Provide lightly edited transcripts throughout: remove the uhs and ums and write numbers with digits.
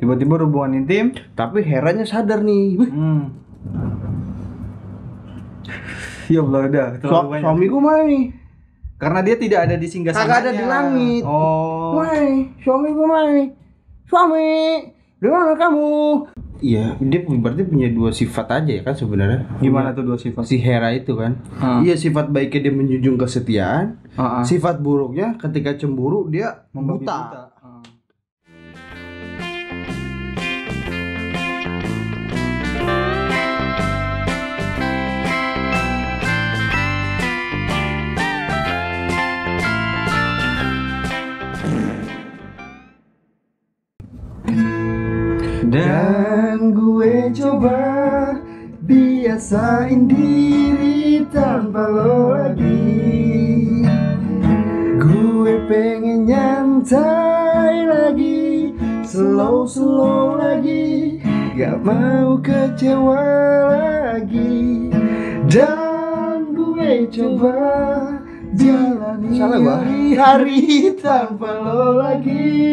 Tiba-tiba hubungan intim, tapi Heranya sadar nih. Wih, ya Allah udah. terlalu banyak. suamiku mana nih? Karena dia tidak ada di singgasananya. Kagak ada di langit. Oh. Woi, suamiku mana nih? Suami, di mana kamu? Iya, dia berarti punya dua sifat aja ya kan sebenarnya. Gimana tuh dua sifat? Si Hera itu kan? Iya, sifat baiknya dia menjunjung kesetiaan. Sifat buruknya ketika cemburu dia buta. Dan gue coba biasain diri tanpa lo lagi. Gue pengen nyantai lagi, slow lagi, gak mau kecewa lagi. Dan gue coba jalani hari-hari tanpa lo lagi.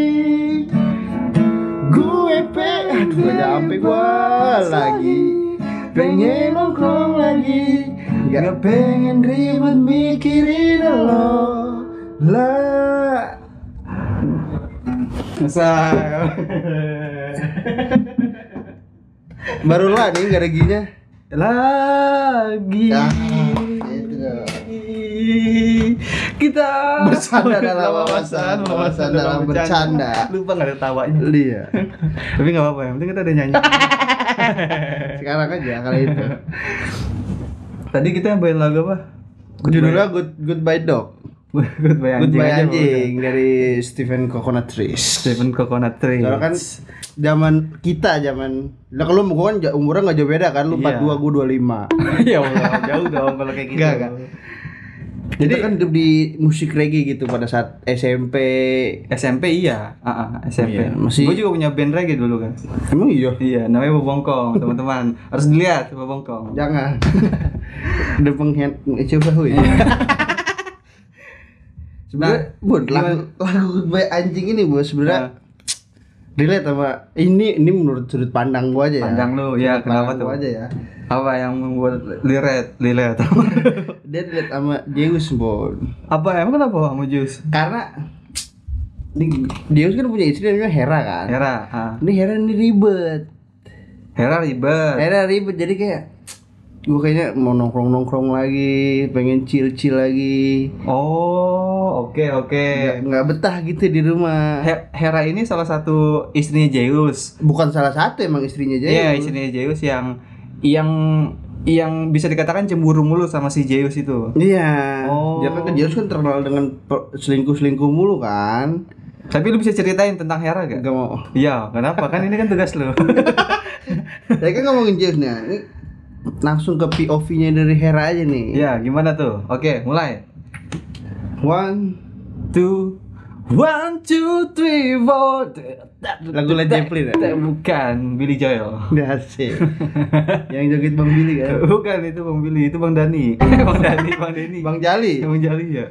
Aduh gak nyampe gua lagi. Pengen nongkrong lagi, gak pengen ribet mikirin lo lah. Baru lah nih gak ada ginya. Lagi kita bersandar dalam wawasan dalam bercanda. Lupa gak ada tawanya. Iya. Tapi gak apa-apa, yang penting kita udah nyanyi. Sekarang aja kali itu. Tadi kita yang bawain lagu apa? Judulnya Goodbye Dog. Goodbye Anjing dari Stephen Coconut Trees. Coconut Trees. Soalnya kan zaman lah kalau gua kan umurnya enggak jauh beda kan, lu 42 gua 25. Ya Allah, jauh dong kalau kayak gitu. Enggak. Jadi kan di musik reggae gitu pada saat SMP iya. SMP. Iya, masih. Gue juga punya band reggae dulu kan. Emang iya? Iya, namanya Bobongkong, teman-teman. Harus dilihat Bobongkong. Jangan. Ada pengkhianat coba huy. Sebenarnya lagu Goodbye Anjing ini bos sebenarnya relate sama ini menurut sudut pandang gua aja ya. Pandang lu ya, kenapa tuh? Aja ya. Apa yang membuat relate? Dia relate sama Zeus, Bon. Apa emang kenapa sama Zeus? Karena Zeus kan punya istri namanya Hera kan. Ini Hera ini ribet. Hera ribet jadi kayak gue kayaknya mau nongkrong lagi, pengen chill lagi. Oh, oke. Nggak betah gitu di rumah. Hera ini salah satu istrinya Zeus. Bukan salah satu, emang istrinya Zeus. Iya, istrinya Zeus yang bisa dikatakan cemburu mulu sama si Zeus itu. Iya. Dia kan Zeus kan terkenal dengan selingkuh mulu kan. Tapi lu bisa ceritain tentang Hera gak? Gak mau. Iya, kenapa? Kan ini kan tugas lu. Saya kan ngomongin Zeus nih. Ini langsung ke POV-nya dari Hera aja nih. Ya, gimana tuh? Oke, mulai. 1, 2, 1, 2, 3, 4. Lagu Led Zeppelin ya? Bukan, Billy Joel. Udah asik. Yang joget Bang Billy kan? Bukan, itu Bang Billy, itu Bang Dani. Bang Dani. Bang Jali Ya.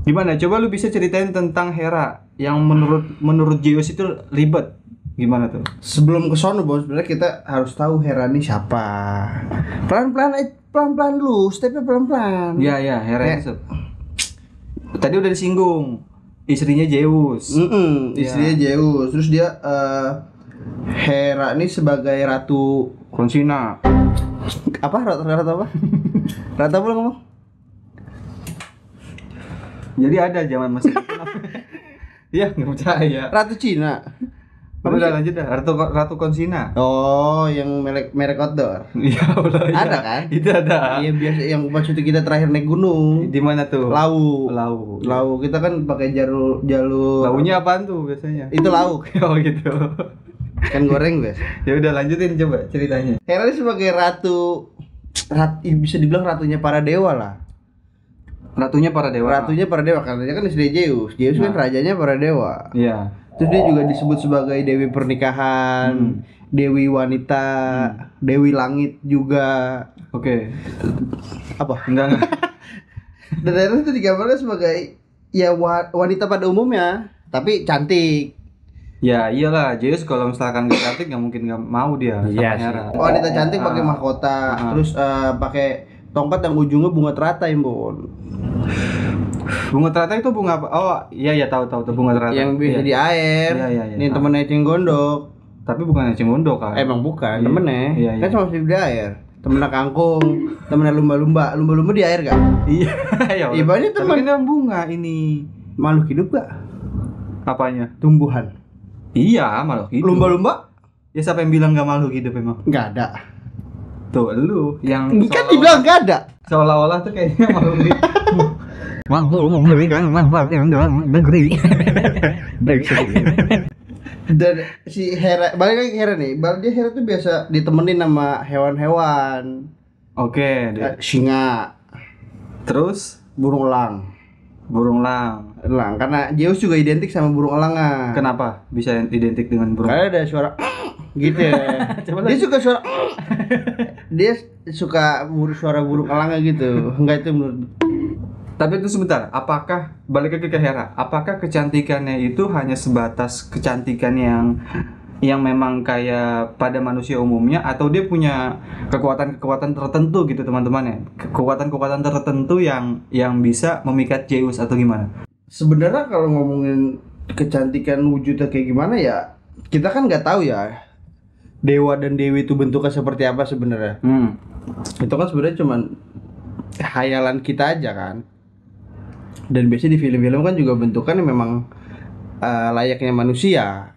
Gimana? Coba lu bisa ceritain tentang Hera yang menurut Zeus itu ribet. Gimana tuh? Sebelum ke sono bos, sebenarnya kita harus tahu Hera ini siapa. Pelan-pelan dulu, stepnya pelan-pelan. Iya, Hera itu. Tadi udah disinggung. Istrinya Zeus. Istrinya Zeus. Terus dia Hera ini sebagai ratu Konsina. Apa? Ratu apa? Ratu apa lo ngomong? Jadi ada zaman masih iya, nggak percaya. Ratu Cina. Udah lanjut dah. Ratu Konsina. Oh, yang merek outdoor. Iya, ada kan? Itu ada. Iya, biasa yang maksudnya kita terakhir naik gunung. Di mana tuh? Lau. Kita kan pakai jalur. Launya apaan tuh biasanya? Itu lauk. Oh gitu. Kan goreng, guys. Ya udah lanjutin coba ceritanya. Hera sebagai ratu, bisa dibilang ratunya para dewa lah. Ratunya para dewa karena dia kan istri Zeus. Zeus kan rajanya para dewa. Iya. Terus dia juga disebut sebagai dewi pernikahan, dewi wanita, dewi langit juga. Oke. Apa? Enggak. Dan Hera itu digambarkan sebagai ya wanita pada umumnya, tapi cantik. Ya iyalah, Zeus kalau misalkan gak cantik nggak mungkin nggak mau dia sama Hera. Wanita cantik pakai mahkota, terus pakai tongkat yang ujungnya bunga teratai, Bon. Bunga teratai itu bunga apa? Oh iya tahu tuh bunga teratai. Yang bisa Iya. di air. Iya. Nih temennya Eceng Gondok. Tapi bukan eceng gondok kan? Emang bukan, Iya. temennya. Iya. Kan sama di air. Temennya kangkung, temennya lumba-lumba. Lumba-lumba di air gak? Iya. Ya. Ibaratnya Tapi teman kan yang bunga ini. makhluk hidup gak? Apanya? Tumbuhan. Iya, makhluk hidup. Lumba-lumba? Ya siapa yang bilang gak makhluk hidup emang? Gak ada. Tuh, lu yang Kan dibilang gak ada. seolah-olah tuh kayaknya makhluk hidup. Dan si Hera, balik lagi ke Hera nih. Dia Hera tuh biasa ditemenin sama hewan-hewan. Oke, Singa, terus burung elang. burung elang. Elang, karena Zeus juga identik sama burung elang. Kenapa bisa identik dengan burung? Karena ada suara gitu ya. Coba Dia lagi. suka suara dia suka suara burung elangnya gitu. Enggak, itu menurut. Tapi itu sebentar, apakah balik lagi ke Hera? Apakah kecantikannya itu hanya sebatas kecantikan yang memang kayak pada manusia umumnya, atau dia punya kekuatan-kekuatan tertentu gitu teman-teman ya? Kekuatan-kekuatan tertentu yang bisa memikat Zeus atau gimana? Sebenarnya kalau ngomongin kecantikan wujudnya kayak gimana ya, kita kan nggak tahu ya. Dewa dan dewi itu bentuknya seperti apa sebenarnya. Itu kan sebenarnya cuman khayalan kita aja kan. Dan biasanya di film-film kan juga bentukannya memang layaknya manusia.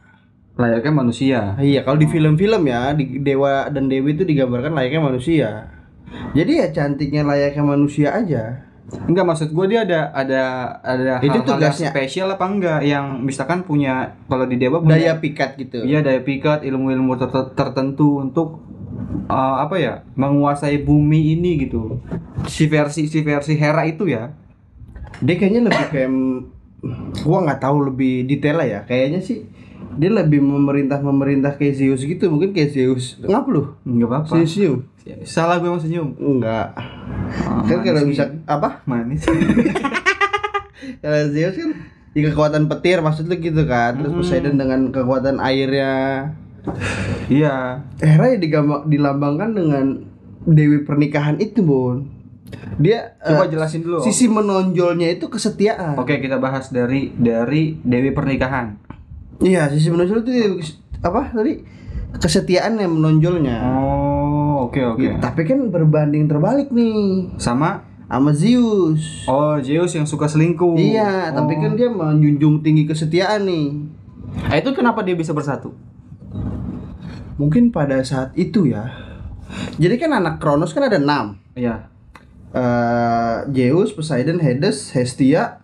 Layaknya manusia. Iya, kalau di film-film ya, di dewa dan dewi itu digambarkan layaknya manusia. Jadi ya cantiknya layaknya manusia aja. Enggak, maksud gue dia ada Itu hal-hal yang tugasnya. spesial apa enggak yang misalkan punya, kalau di Dewa punya Daya pikat gitu. iya daya pikat, ilmu-ilmu tertentu untuk apa ya, menguasai bumi ini gitu. Si versi Hera itu ya. Dia kayaknya lebih kayak gua nggak tahu lebih detail lah ya. Kayaknya sih dia lebih memerintah kayak Zeus gitu, mungkin kayak Zeus. Ngap lu? Enggak apa-apa. Senyum? Salah gue mau senyum. Enggak. Ah, Kan kalau manis bisa gitu. apa? Manis. Kalau Zeus kan di kekuatan petir maksud lu gitu kan. Terus Poseidon dengan kekuatan airnya. Iya. Hera ya dilambangkan dengan dewi pernikahan itu, Bon. Dia Coba jelasin dulu. sisi menonjolnya itu kesetiaan. Oke, kita bahas dari Dewi Pernikahan. Iya, sisi menonjol itu apa tadi? Kesetiaan yang menonjolnya. Oh, oke. Gitu. Tapi kan berbanding terbalik nih Sama Zeus. Zeus yang suka selingkuh. Iya, tapi kan dia menjunjung tinggi kesetiaan nih. Itu kenapa dia bisa bersatu? Mungkin pada saat itu ya. Jadi kan anak Kronos kan ada 6. Iya. Zeus, Poseidon, Hades, Hestia,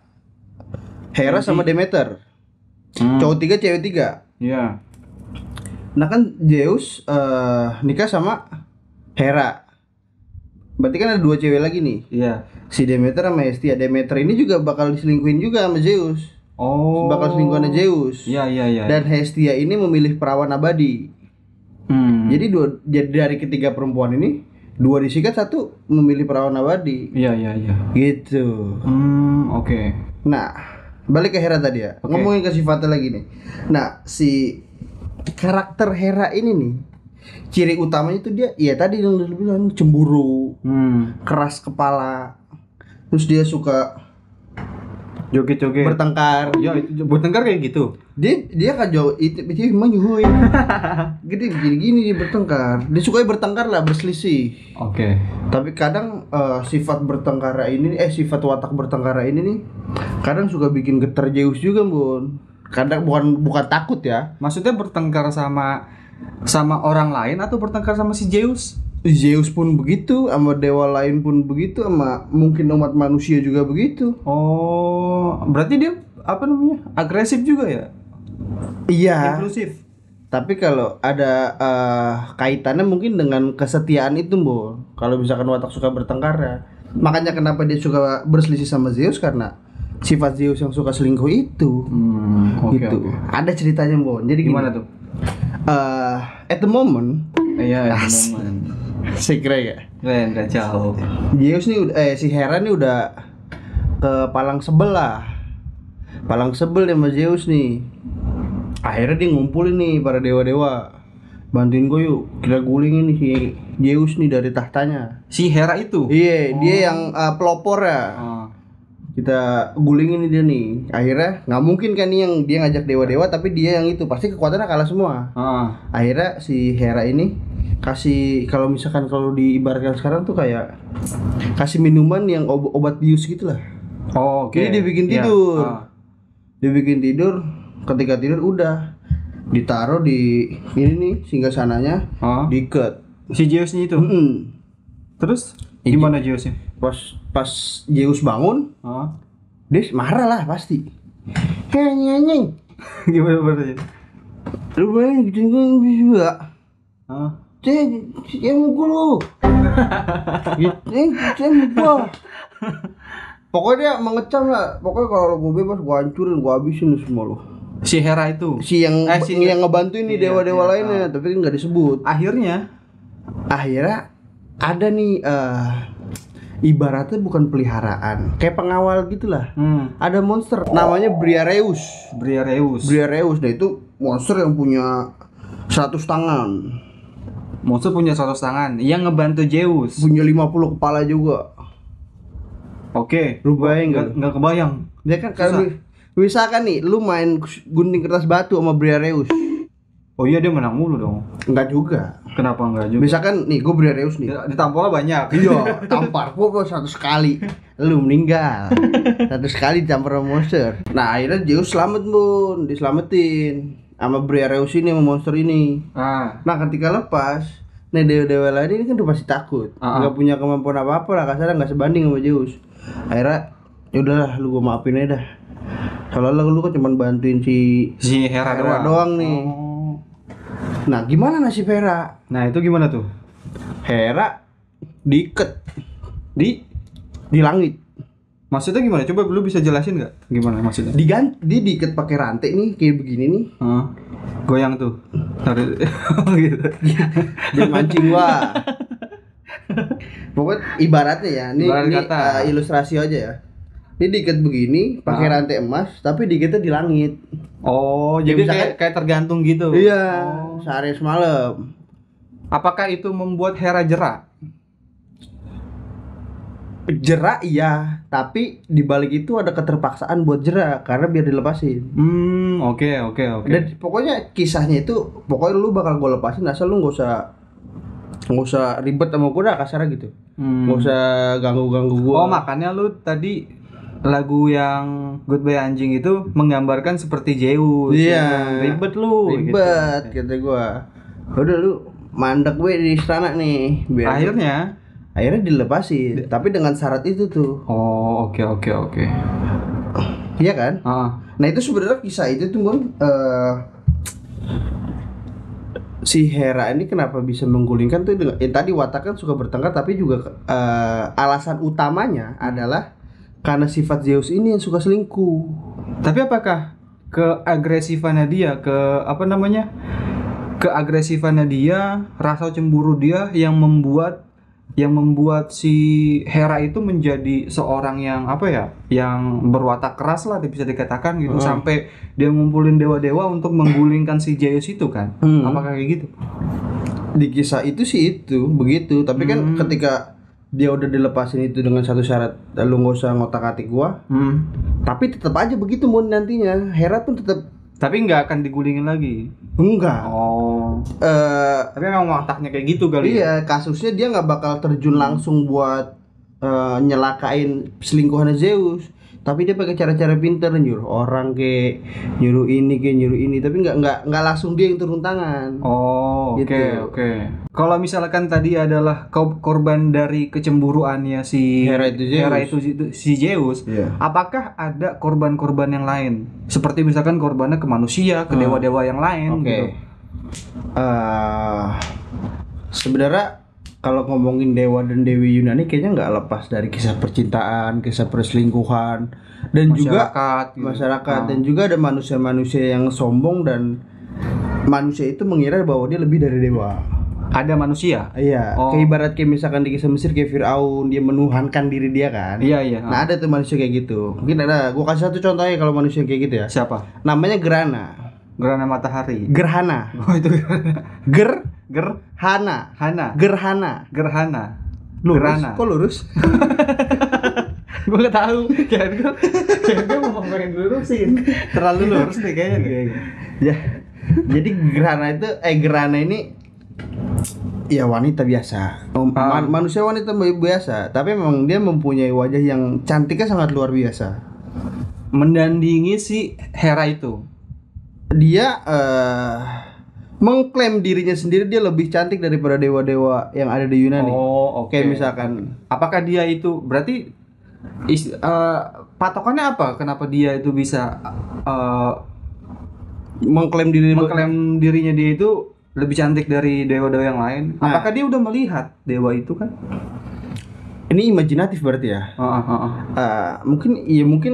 Hera sama Demeter. Cowok 3, cewek 3. Iya. Nah kan Zeus nikah sama Hera. Berarti kan ada 2 cewek lagi nih. Iya. Si Demeter sama Hestia. Demeter ini juga bakal diselingkuhin juga sama Zeus. Oh. Bakal selingkuh sama Zeus. Iya. Dan Hestia ini memilih perawan abadi. Jadi dari ketiga perempuan ini 2 disikat, 1 memilih perawan abadi. Iya. Gitu. Oke. Nah, balik ke Hera tadi ya. Ngomongin ke sifatnya lagi nih. Nah, si karakter Hera ini nih, ciri utamanya itu dia, ya tadi yang lu bilang, cemburu, keras kepala, terus dia suka Joget-joget. bertengkar. Ya, bertengkar kayak gitu. Dia kan jauh itu mah nyuhuy. Gini dia bertengkar. Dia suka bertengkar lah, berselisih. Oke. Tapi kadang sifat watak bertengkar ini nih kadang suka bikin getar Zeus juga, Bun. Kadang bukan takut ya. Maksudnya bertengkar sama orang lain atau bertengkar sama si Zeus? Zeus pun begitu, sama dewa lain pun begitu, sama mungkin umat manusia juga begitu. Oh, berarti dia apa namanya? Agresif juga ya? Iya. Inklusif. Tapi kalau ada kaitannya mungkin dengan kesetiaan itu, Bo. Kalau misalkan watak suka bertengkar ya. Makanya kenapa dia suka berselisih sama Zeus, karena sifat Zeus yang suka selingkuh itu. Gitu. Ada ceritanya, Bo. Jadi Gimana gini, tuh? at the moment, Iya, teman-teman. saya kira ya, Keren, kacau. Zeus nih si Hera nih udah ke palang sebel lah. Palang sebel sama Zeus nih. Akhirnya dia ngumpulin nih para dewa-dewa, bantuin gue yuk, kita gulingin nih si Zeus nih dari tahtanya. Si Hera itu. Iya, dia yang pelopor ya. Kita gulingin nih dia nih. Akhirnya nggak mungkin kan nih yang dia ngajak dewa-dewa, tapi dia yang itu pasti kekuatannya kalah semua. Akhirnya si Hera ini kasih, kalau misalkan kalau diibaratkan sekarang tuh kayak kasih minuman yang obat bius gitulah. Oh, oke. Jadi dia bikin tidur. Dia bikin tidur, ketika tidur udah ditaruh di ini nih singgasananya, diikat. Si Zeusnya itu. Terus gimana Zeusnya? Pas Zeus bangun, dia marah lah pasti. Nyeng. Gimana berarti? Lu main bikin gue juga. Yang mukul lu. Yang mukul. Pokoknya dia mengecam lah. Pokoknya kalau gue bebas gue hancurin, gue habisin lu semua lu. Si Hera itu. Si yang ngebantuin nih dewa-dewa lainnya, tapi kan nggak disebut. Akhirnya ada nih ibaratnya bukan peliharaan, kayak pengawal gitulah. Ada monster namanya Briareus. Nah itu monster yang punya 100 tangan. Monster punya 100 tangan yang ngebantu Zeus. Punya 50 kepala juga. Oke. Lu bayang enggak kebayang. Dia kan kalau misalkan nih lu main gunting kertas batu sama Briareus. Oh iya, dia menang mulu dong. Enggak juga. Kenapa enggak juga? Misalkan nih gue Briareus nih. Ditampolnya banyak. Iya, tampar gua 100 kali. Lu meninggal. 100 kali ditampar sama monster. Nah, akhirnya Zeus selamat, Bun. Diselamatin sama Briareus ini, sama monster ini. Nah, ketika lepas, nih dewa-dewa lain ini kan udah pasti takut. Enggak punya kemampuan apa-apa lah, kasarnya enggak sebanding sama Zeus. Akhirnya ya udahlah, lu gua maafin aja dah. Soalnya lu kan cuma bantuin si Hera doang nih. Nah, gimana nasib Hera? Nah, itu gimana tuh? Hera diikat di langit. Maksudnya gimana? Coba lu bisa jelasin nggak? Gimana maksudnya? Dia diikat pakai rantai nih, kayak begini nih. Goyang tuh. Gitu. Dia mancing gua. Pokoknya ibaratnya ya, ini ilustrasi aja ya. Dia diikat begini, pakai rantai emas, tapi diikatnya di langit. Oh, jadi kayak tergantung gitu. Iya, sehari semalam. Apakah itu membuat Hera jerak? Jerak iya, tapi di balik itu ada keterpaksaan buat jerak karena biar dilepasin. Oke. Dan pokoknya kisahnya itu, pokoknya lu bakal gue lepasin asal lu nggak usah ribet sama gue dah, kasarnya gitu. Nggak usah ganggu gue. Oh, makanya lu tadi lagu yang Goodbye Anjing itu menggambarkan seperti Zeus. Iya. Ribet lu. Ribet gitu. Kata gue. Udah lu mandek gue di istana nih. Akhirnya dilepasin, tapi dengan syarat itu tuh. Oh, oke. Iya kan? Nah itu sebenarnya kisah itu tuh Mon, si Hera ini kenapa bisa menggulingkan tuh dengan tadi watak kan suka bertengkar, tapi juga alasan utamanya adalah karena sifat Zeus ini yang suka selingkuh. Tapi apakah keagresifannya dia, keagresifannya dia, rasa cemburu dia yang membuat si Hera itu menjadi seorang yang yang berwatak keras lah, bisa dikatakan gitu, sampai dia ngumpulin dewa-dewa untuk menggulingkan si Zeus itu kan? Apakah kayak gitu? Di kisah itu sih itu begitu, tapi kan ketika dia udah dilepasin itu dengan satu syarat, lu nggak usah ngotak-atik gua. Tapi tetap aja begitu Mon, nantinya Hera pun tetap. Tapi nggak akan digulingin lagi. Enggak. Tapi memang wataknya kayak gitu kali. Iya, kasusnya dia nggak bakal terjun langsung buat nyelakain selingkuhannya Zeus. Tapi dia pakai cara-cara pintar, nyuruh orang nyuruh ini, tapi nggak langsung dia yang turun tangan. Oke. Kalau misalkan tadi adalah korban dari kecemburuannya si Hera itu si Zeus, apakah ada korban-korban yang lain? Seperti misalkan korbannya ke manusia, ke dewa-dewa yang lain gitu. Sebenarnya kalau ngomongin dewa dan dewi Yunani kayaknya nggak lepas dari kisah percintaan, kisah perselingkuhan, dan masyarakat dan juga ada manusia-manusia yang sombong, dan manusia itu mengira bahwa dia lebih dari dewa. Ada manusia? Iya. Kayak misalkan di kisah Mesir kayak Firaun, dia menuhankan diri dia kan. Iya. Nah ada tuh manusia kayak gitu. Mungkin ada. Gua kasih satu contohnya kalau manusia kayak gitu ya. Siapa? Namanya Grana. Gerhana matahari. Gerhana. Oh itu gerhana. Gerhana. Hana. Gerhana. Gerhana. Lurus. Gerhana. Kok lurus? Gue nggak tahu. Kayak gue mau ngomongin lurusin. Terlalu lurus deh kayaknya. Ya. Jadi gerhana ini ya wanita biasa. Manusia wanita biasa, tapi memang dia mempunyai wajah yang cantiknya sangat luar biasa. Mendandingi si Hera itu. Dia mengklaim dirinya sendiri dia lebih cantik daripada dewa-dewa yang ada di Yunani. Oh, oke. Kayak misalkan, apakah dia itu berarti patokannya apa? Kenapa dia itu bisa mengklaim dirinya dia itu lebih cantik dari dewa-dewa yang lain? Nah, apakah dia udah melihat dewa itu kan? Ini imajinatif berarti ya? Mungkin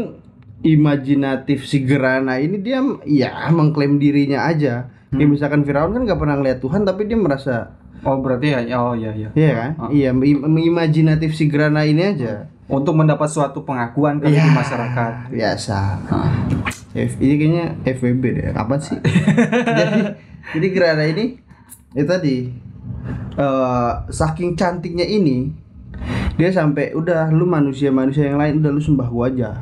imajinatif si Gerhana ini dia ya mengklaim dirinya aja. Kayak misalkan Firaun kan nggak pernah ngeliat Tuhan tapi dia merasa. Oh berarti ya, iya. Iya kan? Iya, imajinatif si Gerhana ini aja. Untuk mendapat suatu pengakuan kali di masyarakat. Biasa. Ini kayaknya FWB deh. Apa sih? jadi Gerhana ini itu tadi saking cantiknya ini dia sampai udah lu manusia yang lain udah lu sembah gua aja.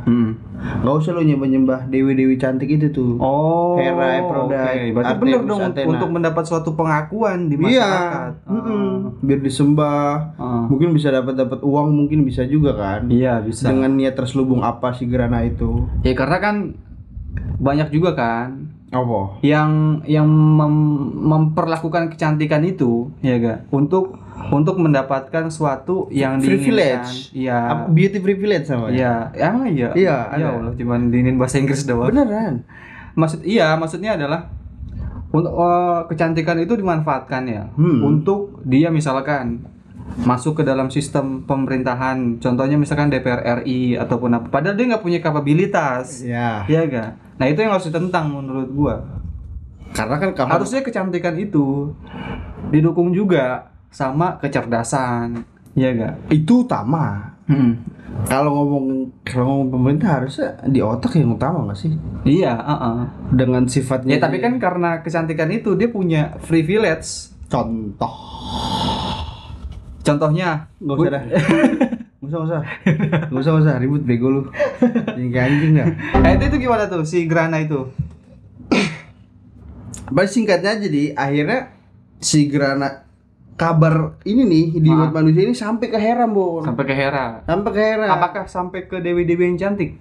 Nggak usah lu nyembah dewi cantik itu tuh. Oh, Hera, Aphrodite, berarti Artemis, bener dong Athena. untuk mendapat suatu pengakuan di masyarakat. Biar disembah. Mungkin bisa dapat uang, mungkin bisa juga kan. Iya bisa. Dengan niat terselubung apa si Gerhana itu? Ya karena kan banyak juga kan Apa? yang memperlakukan kecantikan itu ya gak untuk mendapatkan suatu yang privilege. Iya. Beauty privilege sama. Iya, emang iya. Iya, ya Allah, cuman diinin bahasa Inggris doang. Beneran. Maksudnya adalah untuk kecantikan itu dimanfaatkan ya untuk dia misalkan masuk ke dalam sistem pemerintahan, contohnya misalkan DPR RI ataupun apa, padahal dia nggak punya kapabilitas. Ya. Iya gak? Nah itu yang harus ditentang menurut gua. Karena kan harusnya kecantikan itu didukung juga sama kecerdasan, iya gak? Itu utama. Kalau ngomong pemerintah harusnya di otak yang utama nggak sih? Iya, dengan sifatnya. Ya tapi kan karena kecantikan itu dia punya privilege. Contohnya nggak usah dah. Nggak usah ribut bego lu. Ini anjing dah. Itu gimana tuh si Gerhana itu? Baik, singkatnya jadi akhirnya si Gerhana kabar ini nih dibuat manusia ini sampai ke Hera, Bon. Sampai ke Hera. Apakah sampai ke dewi-dewi yang cantik?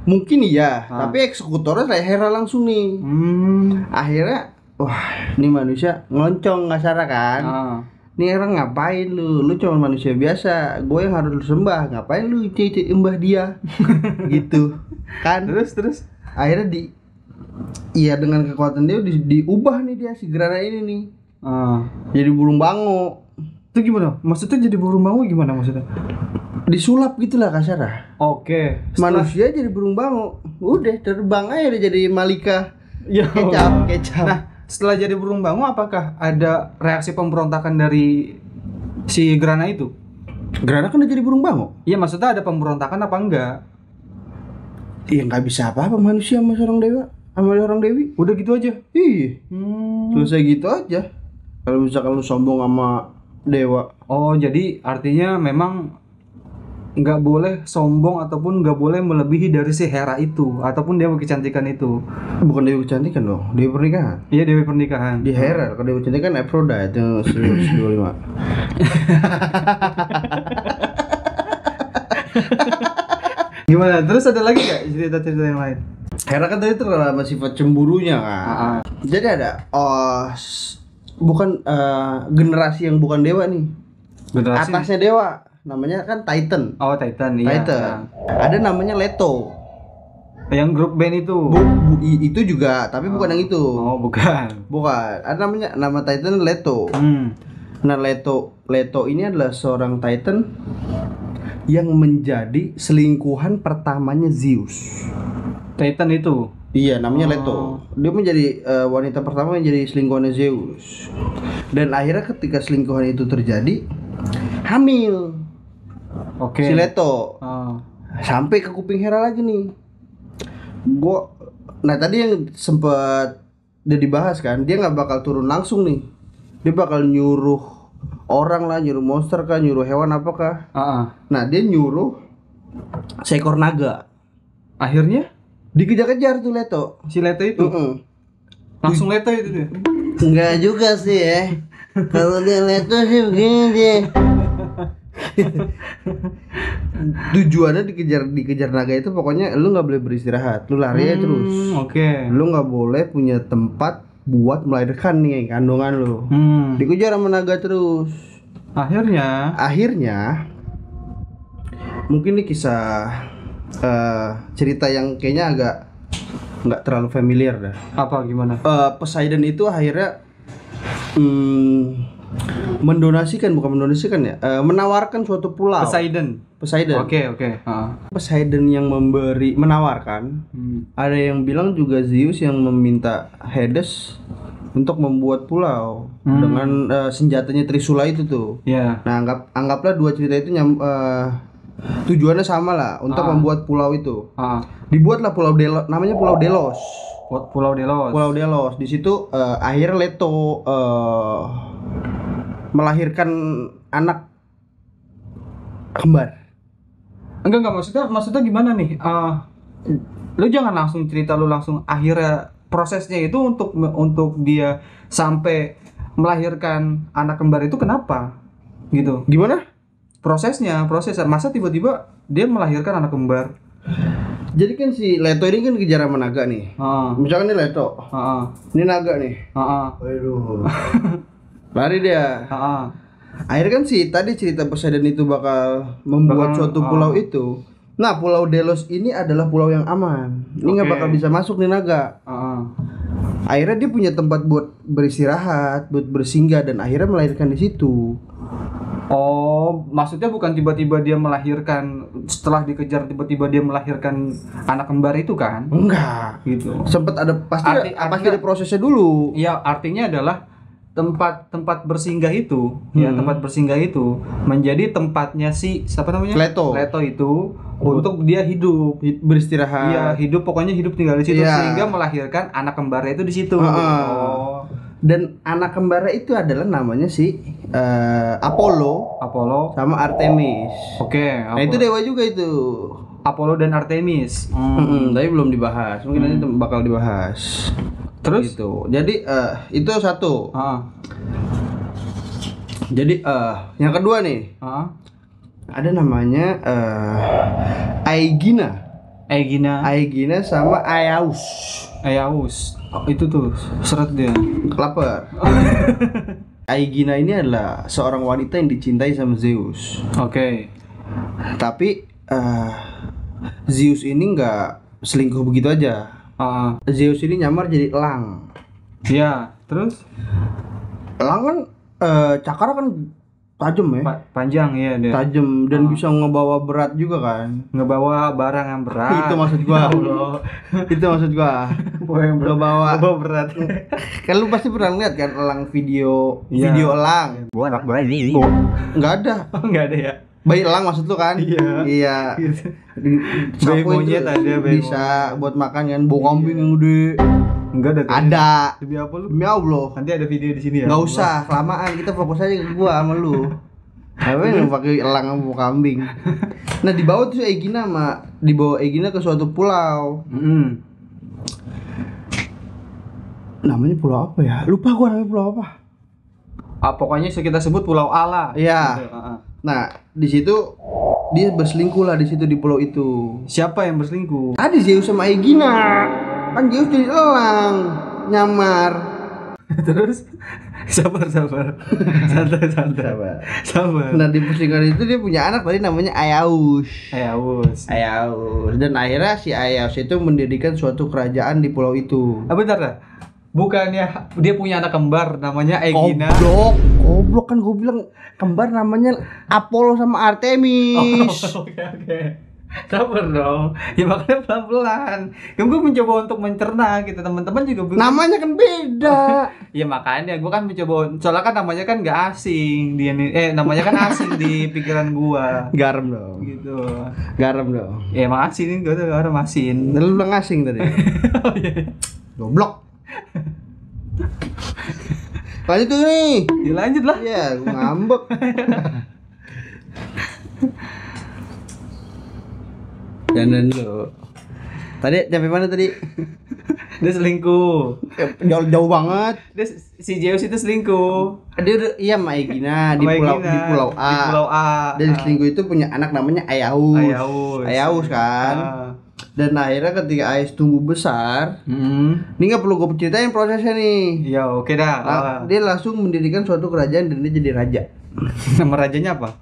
Mungkin iya, tapi eksekutornya kayak Hera langsung nih. Akhirnya wah, ini manusia ngeloncong nggak salah kan? Nih orang ngapain lu? Lu cuma manusia biasa. Gue yang harus lu sembah. Ngapain lu embah dia? Gitu. Kan? Terus akhirnya dengan kekuatan dia diubah nih dia si Gerhana ini nih. Jadi burung bango. Itu gimana? Maksudnya jadi burung bango gimana maksudnya? Disulap gitulah kasarnya. Oke. Manusia jadi burung bango. Udah terbang aja udah jadi malika. Ya. Kecap. Nah, setelah jadi burung bango apakah ada reaksi pemberontakan dari si Gerhana itu? Gerhana kan udah jadi burung bango. Iya, maksudnya ada pemberontakan apa enggak? Iya, nggak bisa apa-apa manusia sama seorang dewa, sama seorang dewi. Udah gitu aja. Iya. Selesai gitu aja. Kalau misalkan lu sombong sama dewa. Oh, jadi artinya memang nggak boleh sombong ataupun nggak boleh melebihi dari si Hera itu ataupun dewa kecantikan itu. Bukan dewi kecantikan dong, dewi pernikahan. Iya, dewi pernikahan. Di Hera, kalau dewi kecantikan Aphrodite yang 125. Gimana? Terus ada lagi nggak cerita-cerita yang lain? Hera kan tadi terlalu sifat cemburunya kan. Jadi ada bukan generasi yang bukan dewa nih. Generasi? Atasnya dewa. Namanya kan Titan. Oh, Titan, iya. Titan. Ada namanya Leto. Yang grup band itu. Itu juga, tapi bukan yang itu. Oh, bukan. Bukan. Ada nama Titan Leto. Nah, Leto ini adalah seorang Titan yang menjadi selingkuhan pertamanya Zeus. Titan itu. Iya, namanya Leto. Dia menjadi wanita pertama yang jadi selingkuhannya Zeus. Dan akhirnya ketika selingkuhan itu terjadi, hamil. Oke. Si Leto. Sampai ke kuping Hera lagi nih. Nah tadi yang sempet udah dibahas kan, dia nggak bakal turun langsung nih. Dia bakal nyuruh orang lah, nyuruh monster kah, nyuruh hewan apakah. Nah dia nyuruh seekor naga. Akhirnya dikejar-kejar tuh Leto. si Leto itu langsung Leto itu dia. Enggak juga sih ya. Kalau dia Leto sih begini dia. Tujuannya dikejar naga itu pokoknya lu nggak boleh beristirahat, lu lari aja terus. Lu nggak boleh punya tempat buat melahirkan nih kandungan lu. Dikejar sama naga terus. Akhirnya mungkin ini kisah cerita yang kayaknya agak nggak terlalu familiar dah. Apa gimana? Poseidon itu akhirnya menawarkan suatu pulau. Poseidon. Oke. Poseidon yang menawarkan. Ada yang bilang juga Zeus yang meminta Hades untuk membuat pulau dengan senjatanya Trisula itu tuh. Nah, anggaplah dua cerita itu tujuannya sama lah untuk membuat pulau itu. Dibuatlah pulau Delos, namanya Pulau Delos. Pulau Delos. Di situ akhirnya Leto melahirkan anak kembar. Enggak maksudnya gimana nih? Lu jangan langsung cerita lu langsung akhirnya prosesnya itu untuk dia sampai melahirkan anak kembar itu kenapa? Gitu. Gimana? Prosesnya masa tiba-tiba dia melahirkan anak kembar. Jadi kan si Leto ini kan kejar sama naga nih. Misalkan ini Leto. Ini naga nih. Waduh. Lari dia. Akhirnya kan si tadi cerita Poseidon itu bakal membuat suatu pulau itu. Nah, Pulau Delos ini adalah pulau yang aman. Ini nggak bakal bisa masuk nih naga. Akhirnya dia punya tempat buat beristirahat, buat bersinggah, dan akhirnya melahirkan di situ. Oh, maksudnya bukan tiba-tiba dia melahirkan, setelah dikejar tiba-tiba dia melahirkan anak kembar itu kan? Enggak, gitu. Sempet ada pasti ada prosesnya dulu. Iya, artinya adalah tempat bersinggah itu, ya tempat bersinggah itu menjadi tempatnya si siapa namanya? Leto itu untuk dia hidup, beristirahat. Iya, pokoknya hidup tinggal di situ sehingga melahirkan anak kembarnya itu di situ. Dan anak kembarnya itu adalah namanya si Apollo sama Artemis. Nah itu dewa juga itu. Apollo dan Artemis. Tapi belum dibahas. Mungkin nanti bakal dibahas. Terus gitu. Jadi itu satu. Jadi yang kedua nih. Ada namanya Aegina sama Aiaus. Itu tuh seret dia. Lapar. Aegina ini adalah seorang wanita yang dicintai sama Zeus. Tapi Zeus ini nggak selingkuh begitu aja. Zeus ini nyamar jadi elang. Iya, terus? Elang kan cakar kan tajam ya. Panjang ya dia. Tajam dan bisa ngebawa berat juga kan. Ngebawa barang yang berat. Itu maksud gua. Itu maksud gua. Bawa berat. Kan lu pasti pernah lihat kan elang video elang. Gua anak bayi. Enggak ada. Enggak ada ya. Bayi elang maksud lu kan? Iya. Bayi monyet ada, bisa buat makan kan, bau kambing yang gede. Enggak ada. Ada. Demi apa lu? Demi Allah. Nanti ada video di sini ya. Enggak usah, kelamaan kita fokus aja ke gua sama lu. Apa yang pakai elang sama bau kambing. Nah, dibawa Aegina ke suatu pulau. Namanya pulau apa ya? Lupa gua namanya pulau apa. Pokoknya kita sebut Pulau Allah. Iya. Nah, di situ dia berselingkuh lah di situ di pulau itu. Siapa yang berselingkuh? Tadi Zeus sama Aegina. Kan Zeus jadi elang, nyamar. Terus sabar. Santai. Nah, di postingan itu dia punya anak tadi namanya Aiaus. Dan akhirnya si Aiaus itu mendirikan suatu kerajaan di pulau itu. Bentar dah. Bukannya dia punya anak kembar namanya Aegina. Goblok kan gue bilang kembar namanya Apollo sama Artemis. Oke. Sabar dong. Ya makanya pelan-pelan. Kan gue mencoba untuk mencerna gitu, teman-teman juga bingung. Namanya kan beda. Ya makanya gue kan mencoba, soalnya kan namanya kan nggak asing dia nih, namanya kan asing di pikiran gua Garam dong. gitu. Garam dong. Ya emang asin, gue tuh orang asin. Lu bilang asing tadi. Oh, iya. Goblok. Lanjut tuh nih. Dilanjut lah. Iya, gua ngambek. Dan lu. Tadi sampai mana tadi? Dia selingkuh. Jauh banget. Dia, si Zeus itu selingkuh. Iya sama Egina di Sama pulau Egina, di pulau A. Di pulau A. Dan selingkuh itu punya anak namanya Ayaus. Ayaus kan. Dan akhirnya ketika Ayaus tumbuh besar, ini nggak perlu gue ceritain prosesnya nih. Ya oke dah. Nah, dia langsung mendirikan suatu kerajaan dan dia jadi raja. Nama rajanya apa?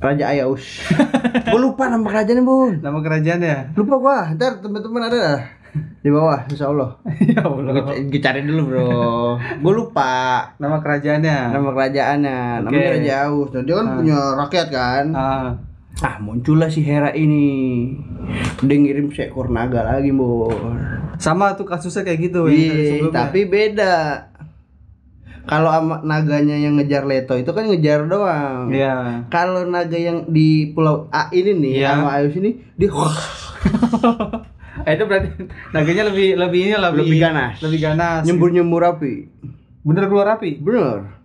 Raja Ayaus. Gue lupa nama kerajaannya, Bun. Nama kerajaannya? Lupa gua. Ntar teman-teman ada dah di bawah, insya Allah. Ya Allah. Gue cari dulu, bro. Gue lupa Nama kerajaannya. nama kerajaannya. Namanya Raja Ayaus. Dan dia kan punya rakyat kan. Muncullah si Hera ini. Dia ngirim seekor naga lagi, Bun. Sama tuh kasusnya kayak gitu yang tadi sebelumnya. Tapi beda. Kalau naganya yang ngejar Leto itu kan ngejar doang. Iya. Kalau naga yang di Pulau A ini nih sama Ayaus ini dia itu berarti naganya lebih ganas. Lebih ganas. Nyembur api. Bener keluar api? Bener.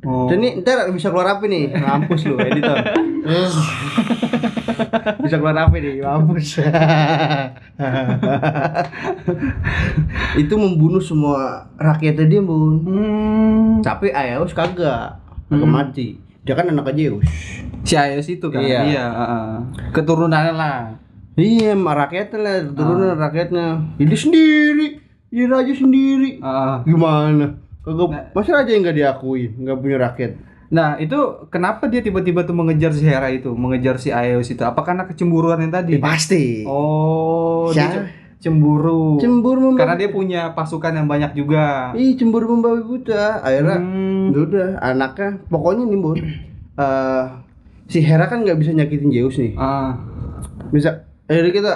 Oh. Dan ini ntar bisa keluar api nih. Mampus lu editor. Bisa keluar api nih, mampus. Itu membunuh semua rakyatnya dia, Bun. Tapi Ayaus kagak mati. Dia kan anak Zeus. Si Ayaus itu kan? Iya. Keturunannya lah. Iya, rakyatnya lah, keturunan rakyatnya. Ini sendiri, dia raja sendiri. Gimana? Kagak, masa raja yang nggak diakuin, nggak punya rakyat. Nah itu kenapa dia tiba-tiba tuh mengejar si Hera itu, mengejar si Ayaus itu? Apa karena kecemburuan yang tadi? Pasti. Oh, dia cemburu. Karena dia punya pasukan yang banyak juga. Cemburu membabi buta. Akhirnya, udah anaknya. Pokoknya nih, Bun. Si Hera kan nggak bisa nyakitin Zeus nih. Bisa. Akhirnya kita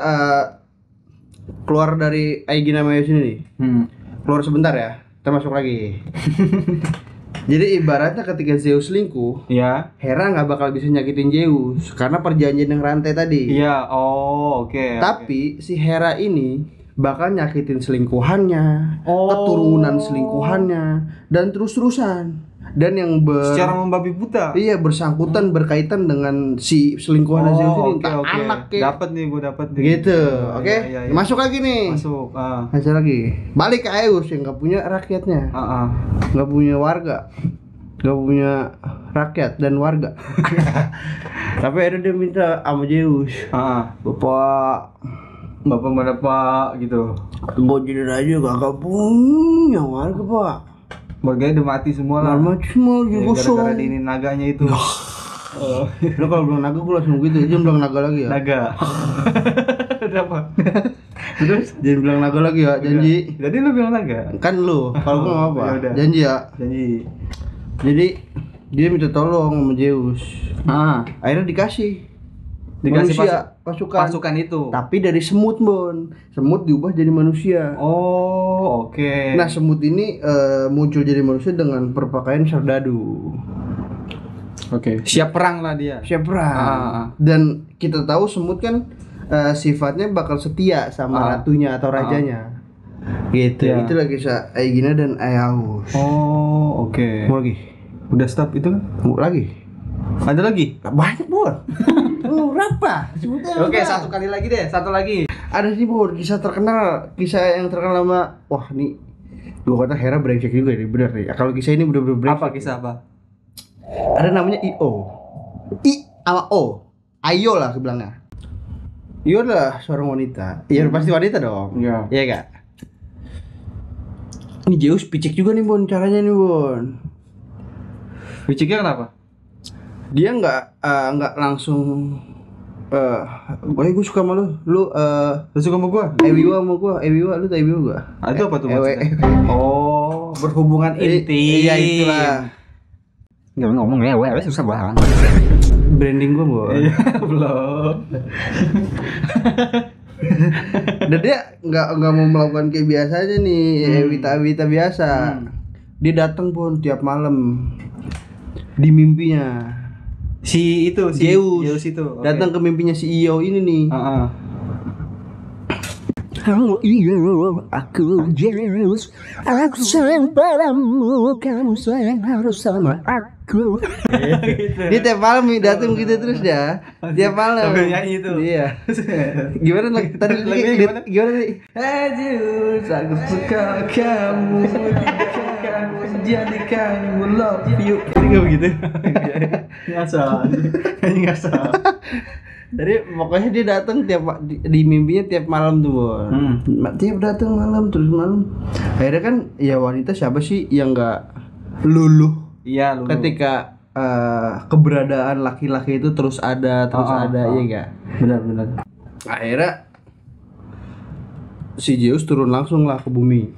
keluar dari Aegina Maius ini nih. Keluar sebentar ya. Kita masuk lagi. Jadi ibaratnya ketika Zeus selingkuh, Hera nggak bakal bisa nyakitin Zeus karena perjanjian yang rantai tadi. Iya, oke. Tapi si Hera ini bakal nyakitin selingkuhannya, keturunan selingkuhannya, dan terus-terusan. Dan yang secara membabi buta. Iya, bersangkutan berkaitan dengan si selingkuhan Zeus ini. Anak dapat nih, gue dapat nih. Gitu, oke. Iya. Masuk lagi nih. Masuk. Masuk lagi. Balik ke Ayaus yang nggak punya rakyatnya. Nggak punya warga, nggak punya rakyat dan warga. Tapi akhirnya dia minta sama Zeus. Bapak mana Pak gitu. Gue jadi raja gak punya warga, Pak. Warganya udah mati semua lah. Mati semua juga kosong. Gara-gara ini naganya itu. Lo kalau bilang naga gue langsung gitu. Jangan bilang naga lagi ya. Naga. Kenapa? Terus jangan bilang naga lagi ya. Janji. Jadi lu bilang naga? Kan lu. Kalau gue nggak apa. Yaudah. Janji ya. Janji. Jadi dia minta tolong sama Zeus. Akhirnya dikasih manusia pasukan itu. Tapi dari semut, Bon. Semut diubah jadi manusia. Oh, oke. Nah, semut ini muncul jadi manusia dengan berpakaian serdadu. Oke. Siap perang lah dia. Siap perang. Dan kita tahu semut kan sifatnya bakal setia sama ratunya atau rajanya. Gitu. Ya. Itulah kisah Aegina dan Ayaus. Oh, oke. Mau lagi? Udah stop itu kan? Mau lagi? Ada lagi? Banyak, Bon. Berapa? Oke, satu kali lagi deh, satu lagi. Ada sih, Bon, kisah yang terkenal sama. Wah, nih gua kata Hera brengsek juga nih, bener nih. Kalau kisah ini bener-bener brengsek. Apa kisah apa? Ada namanya Io. I sama O. Ayo lah kebilangnya. Io adalah seorang wanita. Iya, pasti wanita dong. Iya. Iya enggak? Ini Zeus picik juga nih, Bon, caranya nih, Bon. Piciknya kenapa? Dia nggak langsung gue suka sama lu suka sama gua? Ewiwa sama gua, Ewiwa lu tahu Ewiwa gua? Itu apa tuh maksudnya? Oh, berhubungan intim. Iya itulah. Nggak ngomong ya, susah banget. Branding gua, Bro. Iya, belum. Dan dia nggak mau melakukan kayak biasanya nih, Ewita biasa. dia datang Bon tiap malam di mimpinya. Si itu si Zeus itu. Oke. datang ke mimpinya si Io ini nih. Heeh. Oh iya, aku Zeus. Aku sayang padamu, kamu sayang harus sama aku. Dia tiap malam nih datang gitu terus dah. Tiap malam. Sambil nyanyi itu. Iya. Gimana lagi tadi Lagunya gimana? gimana nih? Zeus, aku suka kamu, tidak akan menjadikanmu love you. Ini nggak begitu? Ngasal, ini ngasal. Jadi pokoknya dia datang tiap di mimpinya tiap malam tuh Bon. Tiap datang malam terus malam. Akhirnya kan ya wanita siapa sih yang nggak luluh Iya, lu. ketika keberadaan laki-laki itu terus ada iya enggak? Benar-benar. Akhirnya si Zeus turun langsung lah ke bumi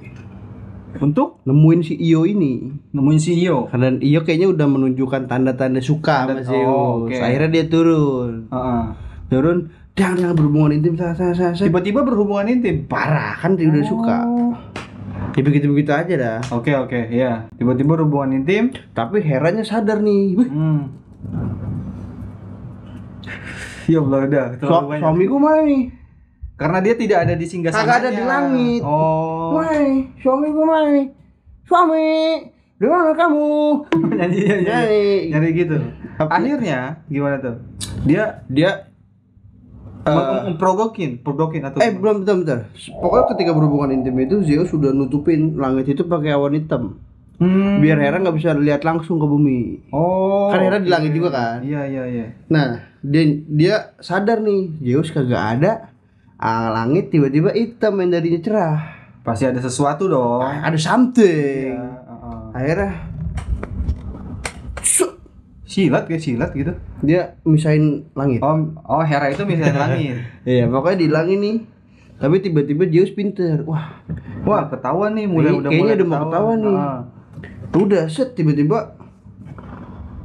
Untuk nemuin si Io ini. nemuin CEO. Karena Io kayaknya udah menunjukkan tanda-tanda suka sama Zeus. Oh, oke. Akhirnya dia turun. Turun, jangan berhubungan intim saya. Tiba-tiba berhubungan intim. Parah kan dia udah suka. Ya begitu-begitu aja dah. Oke, ya. Tiba-tiba berhubungan intim. Tapi Heranya sadar nih. Wih, Ya Allah, udah terlalu banyak. suamiku mana nih? Karena dia tidak ada di singgasananya. Kagak ada di langit. Oh. Woi, suamiku mana nih? Suami, di mana kamu? Nyari gitu. Akhirnya gimana tuh? Dia memprovokin atau belum bentar. Pokoknya ketika berhubungan intim itu Zeus sudah nutupin langit itu pakai awan hitam. Biar Hera nggak bisa lihat langsung ke bumi. Oh. Kan Hera di langit juga kan. Iya. Nah, dia sadar nih Zeus kagak ada. Langit tiba-tiba hitam yang darinya cerah. Pasti ada sesuatu dong. Ada something. Iya, Akhirnya silat gitu. dia misahin langit. Oh, Hera itu misalnya langit. Iya, pokoknya di langit nih. Tapi tiba-tiba Zeus pinter. Wah, ketahuan nih, udah kayaknya mulai udah mau ketahuan nih. Udah set tiba-tiba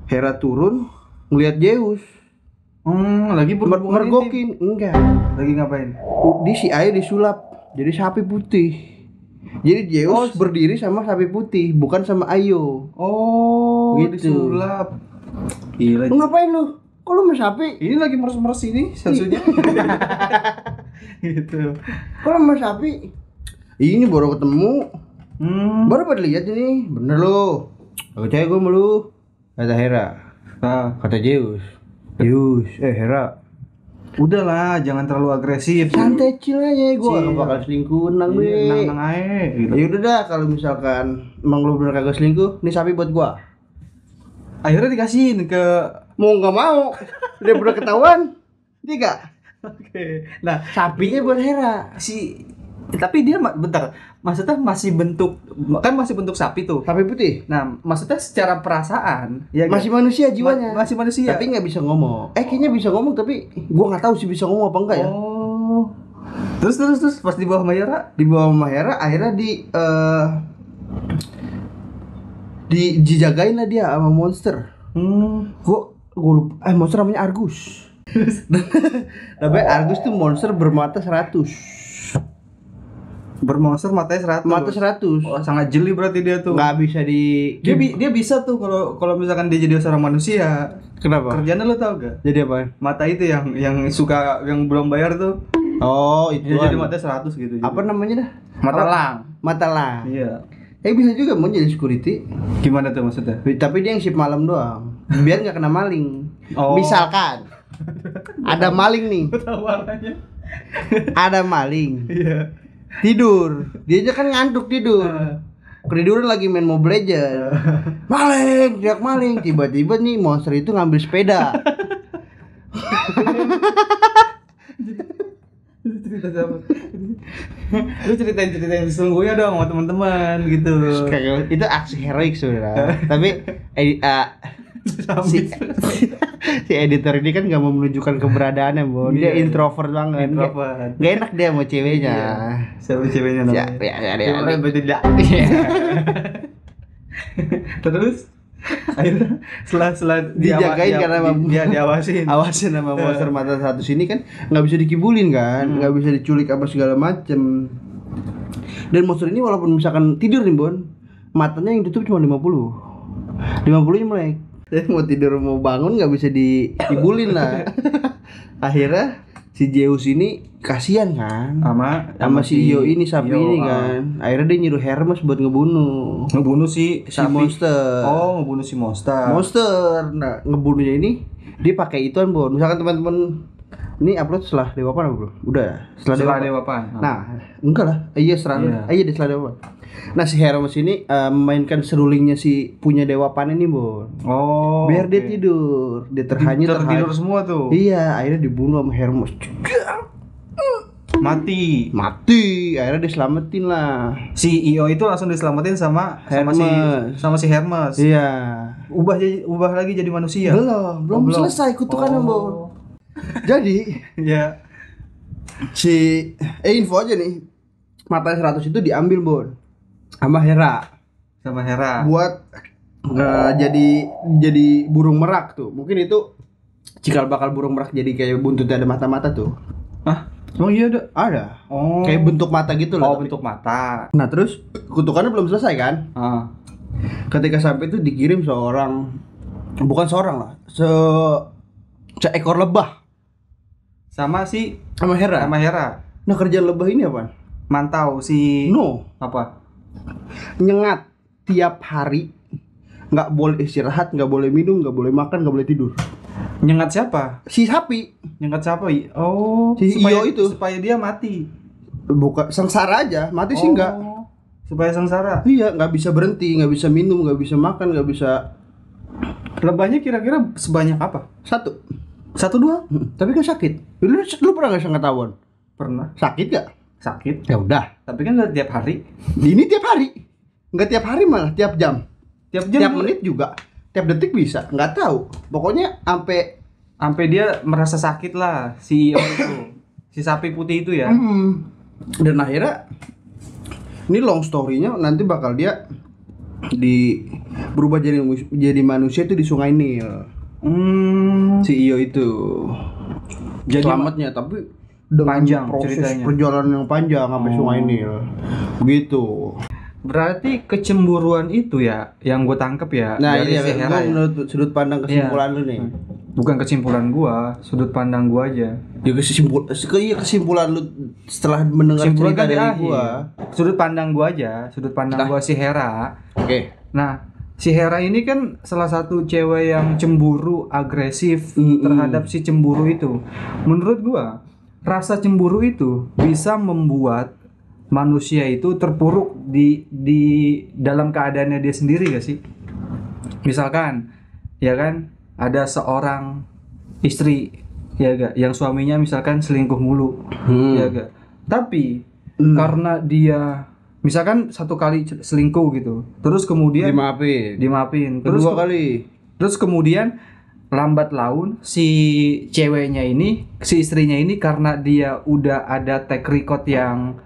Hera turun ngelihat Zeus. Lagi berhubungan intim. Mergokin. Enggak. Lagi ngapain? Di si Ayo disulap jadi sapi putih. Jadi Zeus berdiri sama sapi putih, bukan sama Ayo. Oh, Gitu. disulap. Gila. Lu ngapain lu? Kok lu sama sapi? Ini lagi meres-meres ini susunya. Gitu. Kok lu sama sapi? Ini baru ketemu. Baru pada lihat ini. Bener lu. Aku percaya gue sama lu. Kata Hera. Kata Zeus. Hera. Udahlah, jangan terlalu agresif. Santai chill aja, gue gak bakal selingkuh, nang Nang aja gitu. Ya udah dah, kalau misalkan emang lu bener kagak selingkuh, nih sapi buat gua. Akhirnya dikasihin ke Mau nggak mau, udah udah ketahuan, tiga. Oke. Nah, Sapinya buat Hera. tapi dia bentar, maksudnya masih bentuk sapi tuh. Sapi putih. Nah, maksudnya secara perasaan ya Masih manusia jiwanya. masih manusia. Tapi nggak bisa ngomong. Kayaknya bisa ngomong tapi gua nggak tahu sih bisa ngomong apa enggak ya. Oh. Terus pas di bawah Mayara, Di bawah sama Hera akhirnya dijagain lah dia sama monster. Gua lupa. Monster namanya Argus. Namanya Argus tuh monster bermata 100. bermonster matanya 100. Mata 100. Oh, sangat jeli berarti dia tuh. Nggak bisa Dia bisa tuh kalau misalkan dia jadi seorang manusia. Kenapa? Kerjanya lo tau gak? Jadi apa? Mata itu yang suka yang belum bayar tuh. Oh, itu. Dia jadi mata 100 gitu. Apa namanya dah? Mata lang. Mata lang. Iya. Bisa juga mau jadi security. Gimana tuh maksudnya? Tapi dia yang shift malam doang. Biar nggak kena maling. Oh. Misalkan ada maling nih. Tahu warnanya. Ada maling. Iya. Tidur. Dia aja kan ngantuk tidur. Ketiduran lagi main Mobile Legends. Maling, teriak maling. Tiba-tiba nih monster itu ngambil sepeda. Cerita sama. Lu ceritain sesungguhnya dong sama teman-teman gitu. Itu aksi heroik saudara. Tapi si editor ini kan nggak mau menunjukkan keberadaannya, Bon. Dia introvert banget. Gak enak dia sama ceweknya. Siapa ceweknya namanya? Ya. Terus akhirnya setelah dijagain karena dia diawasin sama monster mata 100 ini kan nggak bisa dikibulin kan, nggak bisa diculik apa segala macem. Dan monster ini walaupun misalkan tidur nih, Bon, matanya yang ditutup cuma 50-nya melek. Mau tidur mau bangun nggak bisa dibulin lah. Akhirnya si Zeus ini kasihan kan sama si Io ini sapi ini kan. Akhirnya dia nyuruh Hermes buat ngebunuh si monster. Oh, ngebunuh si monster. Nah, ngebunuhnya ini dia pakai ituan, Bon. Misalkan teman-teman ini upload setelah Dewa Pan apa belum? Udah, setelah Dewa Pan. Nah, enggak lah. Iya, setelah setelah Dewa Pan. Nah, si Hermes ini memainkan serulingnya si punya Dewa Pan ini, Bon. Oh. Biar dia tidur. Dia terhanyut semua tuh. Iya, akhirnya dibunuh sama Hermes. Mati. Akhirnya diselamatin lah. Si Io itu langsung diselamatin sama si Hermes. Iya. Ubah lagi jadi manusia. Belum selesai kutukannya, Bon. Jadi, ya. Info aja nih. Mata 100 itu diambil, Bon. Sama Hera. Buat jadi burung merak tuh. Mungkin itu cikal bakal burung merak jadi kayak buntutnya ada mata-mata tuh. Hah? Emang iya ada? Oh. Kayak bentuk mata gitu loh. Oh, bentuk mata. Nah, terus kutukannya belum selesai kan? Ketika sampai itu dikirim bukan seorang lah. Seekor lebah. Sama Hera. Nah, kerjaan lebah ini apa? Mantau apa? Nyengat tiap hari. Nggak boleh istirahat, nggak boleh minum, nggak boleh makan, nggak boleh tidur. Nyengat siapa? Si sapi. Nyengat siapa? Oh, si Io itu. Supaya dia mati. Bukan sengsara aja, mati sih enggak. Supaya sengsara. Iya, nggak bisa berhenti, nggak bisa minum, nggak bisa makan, nggak bisa. Lebahnya kira-kira sebanyak apa? Satu dua. Tapi kan sakit. Lu pernah nggak pengetahuan? Pernah. Sakit gak? Sakit. Ya udah. Tapi kan nggak tiap hari. Ini tiap hari. Nggak tiap hari malah, tiap jam. Tiap menit juga. Tiap detik bisa. Nggak tahu. Pokoknya sampai dia merasa sakit lah si Io itu. Si sapi putih itu ya. Dan akhirnya ini long story-nya nanti bakal dia berubah jadi manusia itu di Sungai Nil. Si Io itu. Jadi selamatnya tapi dengan panjang proses ceritanya. Perjalanan yang panjang sampai Sungai Nil. Begitu. Berarti kecemburuan itu ya yang gue tangkep ya. Nah, dari si Hera menurut sudut pandang kesimpulan lu nih. Bukan kesimpulan gua, sudut pandang gua aja. Ya kesimpulan lu setelah mendengar cerita dari gua. Sudut pandang gua aja, sudut pandang gua si Hera. Oke. Nah, si Hera ini kan salah satu cewek yang cemburu, agresif terhadap si cemburu itu. Menurut gua, rasa cemburu itu bisa membuat manusia itu terpuruk di dalam keadaannya dia sendiri gak sih? Misalkan, ya kan, ada seorang istri, ya gak, yang suaminya misalkan selingkuh mulu, ya gak. Tapi karena dia misalkan satu kali selingkuh gitu, terus kemudian dimaafin, kedua kali, terus kemudian lambat laun si ceweknya ini, si istrinya ini karena dia udah ada track record yang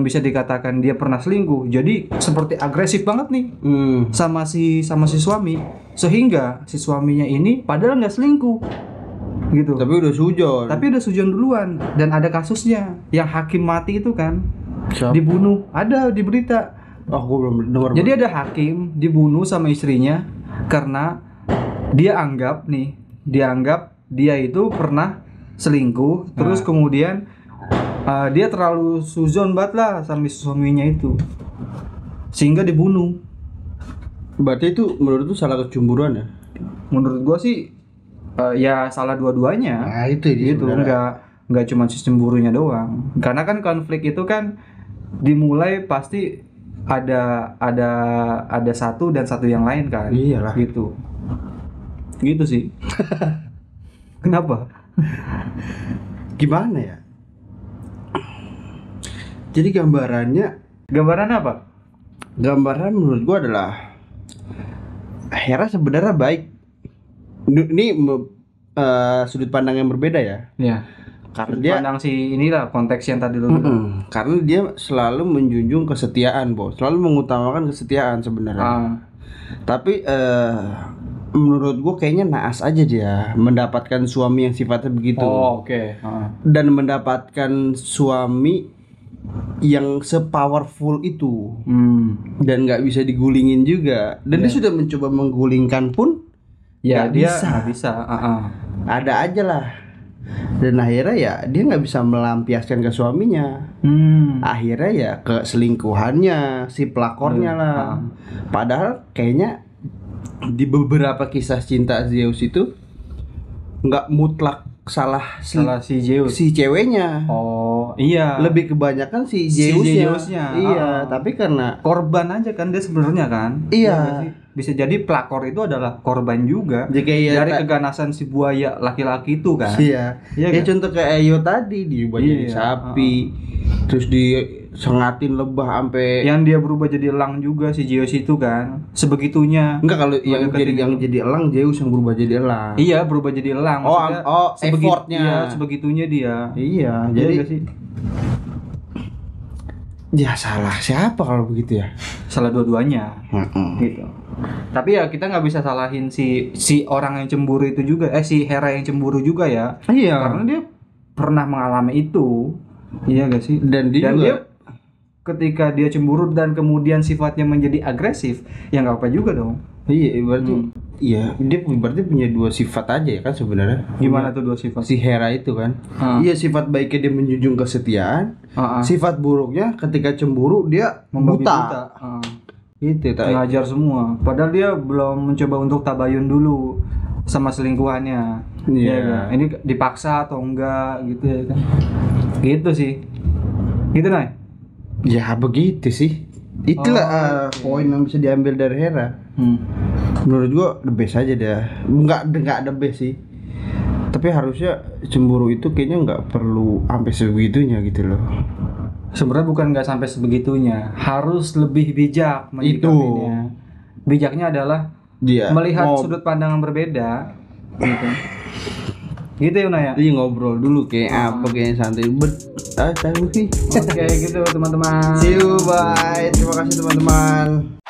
bisa dikatakan dia pernah selingkuh, jadi seperti agresif banget nih sama si suami, sehingga si suaminya ini padahal nggak selingkuh gitu, tapi udah sujon duluan, dan ada kasusnya yang hakim mati itu kan. Siapa? Dibunuh, ada di berita. Oh, gue belum dengar. Jadi ada hakim dibunuh sama istrinya karena dianggap dia itu pernah selingkuh, terus kemudian dia terlalu suzon banget lah sama suaminya itu, sehingga dibunuh. Berarti itu menurut lu salah kecemburuan ya? Menurut gua sih ya salah dua-duanya. Nah, itu nggak cuma si cemburunya doang. Karena kan konflik itu kan dimulai pasti ada satu dan satu yang lain kan. Iyalah. Gitu sih. Kenapa? Gimana ya? Jadi gambaran apa? Gambaran menurut gua adalah Hera sebenarnya baik. Ini sudut pandang yang berbeda ya. Iya. Karena sudut pandang si inilah konteks yang tadi lu bilang. Karena dia selalu menjunjung kesetiaan, Bos. Selalu mengutamakan kesetiaan sebenarnya. Tapi menurut gua kayaknya naas aja dia mendapatkan suami yang sifatnya begitu. Oh, oke. Dan mendapatkan suami yang sepowerful itu Hmm. dan nggak bisa digulingin juga. Dan dia sudah mencoba menggulingkan pun Ya nggak dia bisa. nggak bisa. Ada aja lah. Dan akhirnya ya dia nggak bisa melampiaskan ke suaminya. Akhirnya ya ke selingkuhannya si pelakornya lah. Padahal kayaknya di beberapa kisah cinta Zeus itu nggak mutlak salah Salah si Zeus. si ceweknya. Oh iya. Lebih kebanyakan si Si Zeusnya. Zeusnya. Iya, tapi karena korban aja kan dia sebenarnya kan. Iya. nggak sih? Bisa jadi pelakor itu adalah korban juga. Jadi kayak dari keganasan si buaya laki-laki itu kan. iya. Iya Ya kan? contoh kayak Ayo tadi diubah jadi Iya, sapi. Terus disengatin lebah sampai Yang dia berubah jadi elang juga si Zeus itu kan. Sebegitunya. enggak kalau yang Deketin jadi itu. yang jadi elang Zeus yang berubah jadi elang. Iya, berubah jadi elang. Oh, Maksudnya effortnya. Iya, sebegitunya dia. Iya, Iya jadi nggak sih? ya salah siapa kalau begitu ya? Salah dua-duanya. Gitu. Tapi ya kita nggak bisa salahin si orang yang cemburu itu juga, si Hera yang cemburu juga ya. Iya. Karena dia pernah mengalami itu. Iya gak sih? Dan dia juga dia ketika dia cemburu dan kemudian sifatnya menjadi agresif, ya nggak apa juga dong. iya berarti iya dia berarti punya dua sifat aja ya kan sebenarnya. Gimana tuh dua sifat? Si Hera itu kan? Iya sifat baiknya dia menjunjung kesetiaan. Sifat buruknya ketika cemburu dia Membabi buta. Itu tak. Ngajar semua. Padahal dia belum mencoba untuk tabayun dulu sama selingkuhannya. Iya. kan? Ini dipaksa atau enggak gitu ya kan. Gitu sih. Gitu Nay. Ya begitu sih. Itulah poin yang bisa diambil dari Hera. Menurut gua the best aja dah. Enggak the best sih. Tapi harusnya cemburu itu kayaknya nggak perlu sampai sebegitunya gitu loh. Sebenarnya bukan nggak sampai sebegitunya, harus lebih bijak menyikapinya. Bijaknya adalah Dia melihat sudut pandang yang berbeda, gitu. Gitu ya Unaya. Iya ngobrol dulu kayak apa kayaknya santai tahu sih. Oke gitu teman-teman. See you bye. Terima kasih teman-teman.